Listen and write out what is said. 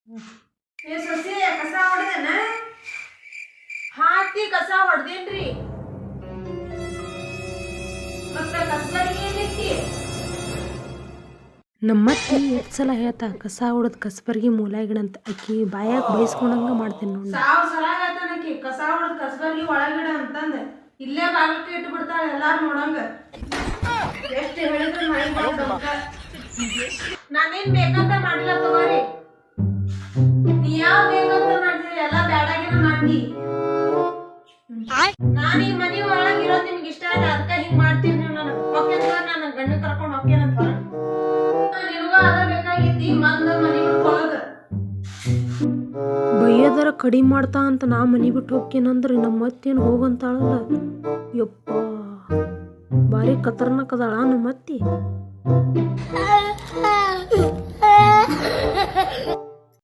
ಏ ಸೊಸಿ ಕಸ ಹೊಡೆದನ ಹಾಕಿ ಕಸ ಹೊಡೆದೇನ್ರಿ ಮತ್ತೆ ಕಸಬರಿಗೆ ಏನೈತಿ ನಮ್ಮತ್ತಿ ಎಷ್ಟು ಸಲ ಹೇಳ್ತಾ ಕಸ ಹೊಡೆದು ಕಸಬರ್ಗಿ ಮೂಲಾಗಿಡಂತ ಆಕಿ ಬಾಯಾಗ ಬೈಸ್ಕೊಂಡಂಗ ಮಾಡ್ತೇನೆ ನೋಡಿ. ಸಾವ್ ಸರಾಗತನಕಿ ಕಸ ಹೊಡೆದು ಕಸಬರ್ಗಿ ಒಳಗಿಡ ಅಂತಂದ ಇಲ್ಲೇ ಬಾಗಿಲಕ್ಕೆ ಇಟ್ಟು ಬಿಡ್ತಾಳೆ ಎಲ್ಲಾರು ನೋಡಂಗ. ಎಷ್ಟು ಹೇಳಿದ್ರು ಮೈ ಬಂದ ನಾನೇನ್ ಬೇಕಂತ ಮಾಡಿಲ್ಲ ತಗೋರಿ. ನೀ ಯಾವ ಬೇಕಂತ ಮಾಡ್ತೀರಿ ಎಲ್ಲ ಬ್ಯಾಡಾಗಿನ ಮಾಡಿ. ನಾನು ಈ ಮನಿ ಒಳಗೆ ಇರೋದು ನಿಮ್ಗೆ ಇಷ್ಟ ಇಲ್ಲ ಅದಕ್ಕೆ ಹಿಂಗ್ ಮಾಡ್ತೀನಿ. ನೀವು ನನಗೆ ಓಕೆ ನನ್ನ ಗಂಡ ಕರ್ಕೊಂಡು ಹೋಗ್ಯನಂತ ನಿನಗೂ ಅದ ಬೇಕಾಗಿತ್ತಿ ಮಂದ ಮನಿ ಬಿಟ್ಕೊಳ್ಳೋದು. ಬೈಯೋದರ ಕಡಿಮೆ ಮಾಡ್ತಾ ಅಂತ ನಾ ಮನೆ ಬಿಟ್ಟು ಹೋಗ್ತೇನಂದ್ರೆ ನಮ್ಮತ್ತೇನು ಹೋಗಂತಾಳಲ್ಲ. ಯಪ್ಪ ಭಾರಿ ಖತರ್ನಾಕ್ ಅದಾಳ ನಮ್ಮತ್ತಿ.